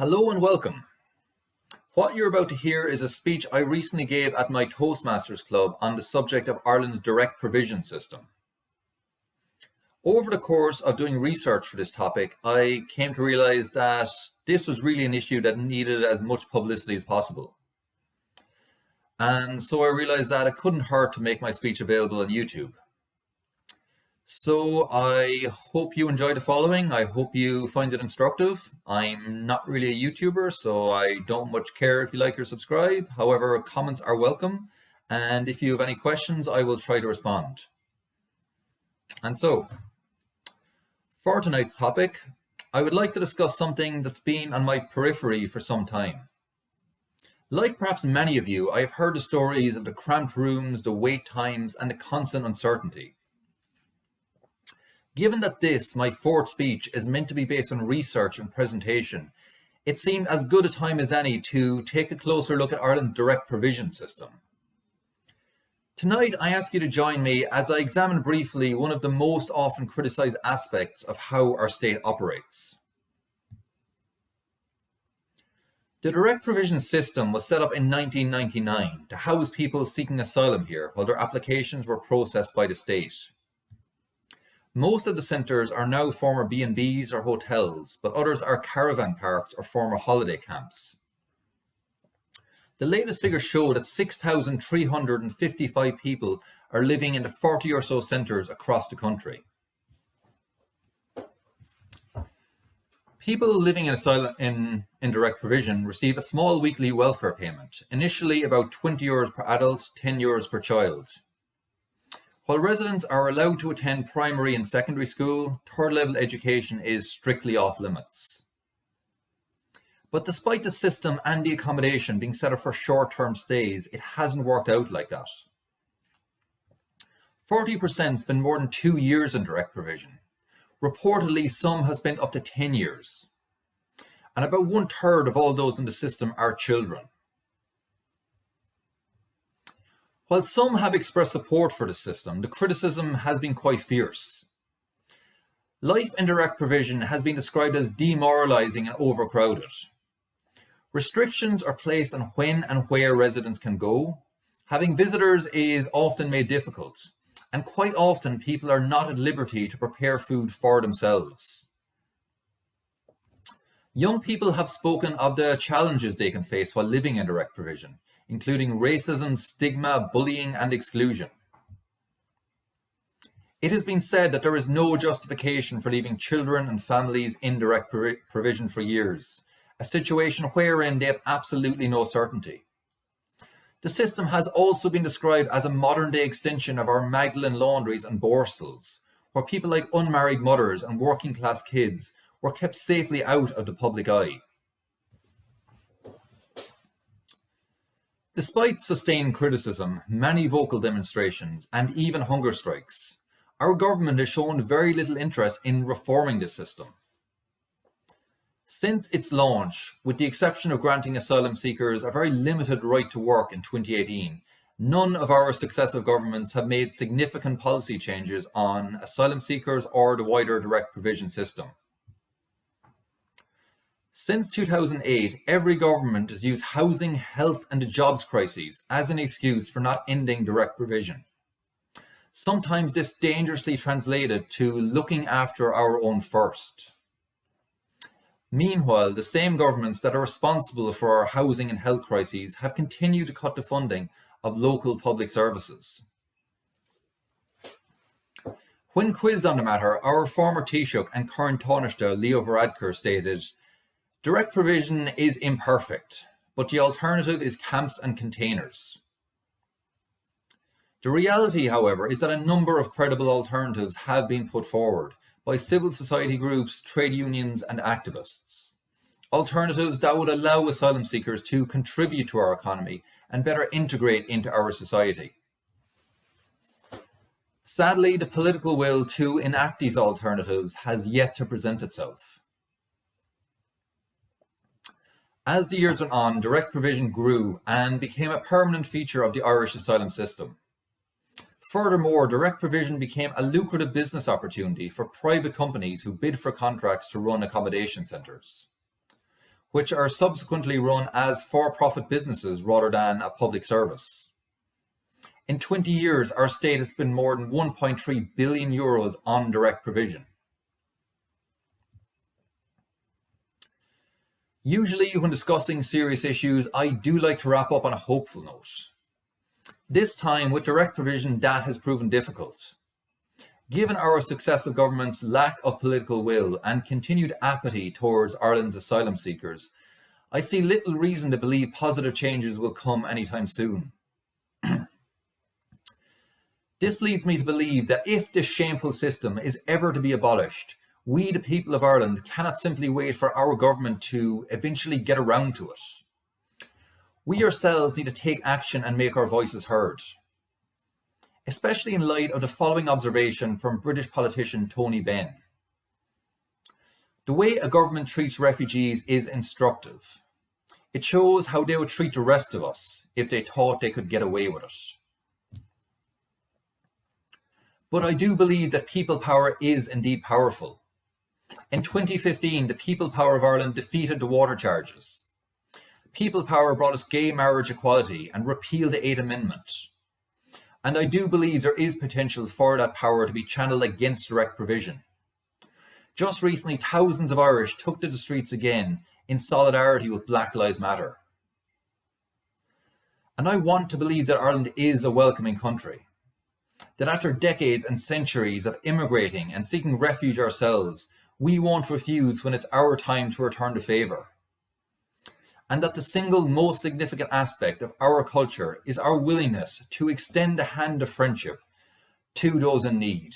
Hello and welcome. What you're about to hear is a speech I recently gave at my Toastmasters Club on the subject of Ireland's direct provision system. Over the course of doing research for this topic, I came to realise that this was really an issue that needed as much publicity as possible. And so I realised that it couldn't hurt to make my speech available on YouTube. So I hope you enjoy the following. I hope you find it instructive. I'm not really a YouTuber, so I don't much care if you like or subscribe. However, comments are welcome. And if you have any questions, I will try to respond. And so, for tonight's topic, I would like to discuss something that's been on my periphery for some time. Like perhaps many of you, I have heard the stories of the cramped rooms, the wait times, and the constant uncertainty. Given that this, my fourth speech, is meant to be based on research and presentation, it seemed as good a time as any to take a closer look at Ireland's direct provision system. Tonight, I ask you to join me as I examine briefly one of the most often criticised aspects of how our state operates. The direct provision system was set up in 1999 to house people seeking asylum here while their applications were processed by the state. Most of the centres are now former B&Bs or hotels, but others are caravan parks or former holiday camps. The latest figures show that 6,355 people are living in the 40 or so centres across the country. People living in direct provision receive a small weekly welfare payment, initially about €20 per adult, €10 per child. While residents are allowed to attend primary and secondary school, third-level education is strictly off limits. But despite the system and the accommodation being set up for short-term stays, it hasn't worked out like that. 40% spend more than 2 years in direct provision. Reportedly, some have spent up to 10 years. And about 1/3 of all those in the system are children. While some have expressed support for the system, the criticism has been quite fierce. Life in direct provision has been described as demoralising and overcrowded. Restrictions are placed on when and where residents can go. Having visitors is often made difficult, and quite often people are not at liberty to prepare food for themselves. Young people have spoken of the challenges they can face while living in direct provision, including racism, stigma, bullying, and exclusion. It has been said that there is no justification for leaving children and families in direct provision for years, a situation wherein they have absolutely no certainty. The system has also been described as a modern-day extension of our Magdalen laundries and borstals, where people like unmarried mothers and working-class kids were kept safely out of the public eye. Despite sustained criticism, many vocal demonstrations, and even hunger strikes, our government has shown very little interest in reforming this system. Since its launch, with the exception of granting asylum seekers a very limited right to work in 2018, none of our successive governments have made significant policy changes on asylum seekers or the wider direct provision system. Since 2008, every government has used housing, health and the jobs crises as an excuse for not ending direct provision. Sometimes this dangerously translated to looking after our own first. Meanwhile, the same governments that are responsible for our housing and health crises have continued to cut the funding of local public services. When quizzed on the matter, our former Taoiseach and current Taoiseach Leo Varadkar stated, "Direct provision is imperfect, but the alternative is camps and containers." The reality, however, is that a number of credible alternatives have been put forward by civil society groups, trade unions and activists. Alternatives that would allow asylum seekers to contribute to our economy and better integrate into our society. Sadly, the political will to enact these alternatives has yet to present itself. As the years went on, direct provision grew and became a permanent feature of the Irish asylum system. Furthermore, direct provision became a lucrative business opportunity for private companies who bid for contracts to run accommodation centres. which are subsequently run as for-profit businesses rather than a public service. In 20 years, our state has spent more than 1.3 billion euros on direct provision. Usually, when discussing serious issues, I do like to wrap up on a hopeful note. This time, with direct provision, that has proven difficult. Given our successive governments' lack of political will and continued apathy towards Ireland's asylum seekers, I see little reason to believe positive changes will come anytime soon. This leads me to believe that if this shameful system is ever to be abolished, we, the people of Ireland, cannot simply wait for our government to eventually get around to it. We ourselves need to take action and make our voices heard. Especially in light of the following observation from British politician Tony Benn. The way a government treats refugees is instructive. It shows how they would treat the rest of us if they thought they could get away with it. But I do believe that people power is indeed powerful. In 2015, the people power of Ireland defeated the water charges. People power brought us gay marriage equality and repealed the 8th Amendment. And I do believe there is potential for that power to be channeled against direct provision. Just recently, thousands of Irish took to the streets again in solidarity with Black Lives Matter. And I want to believe that Ireland is a welcoming country. That after decades and centuries of immigrating and seeking refuge ourselves, we won't refuse when it's our time to return the favour. And that the single most significant aspect of our culture is our willingness to extend a hand of friendship to those in need.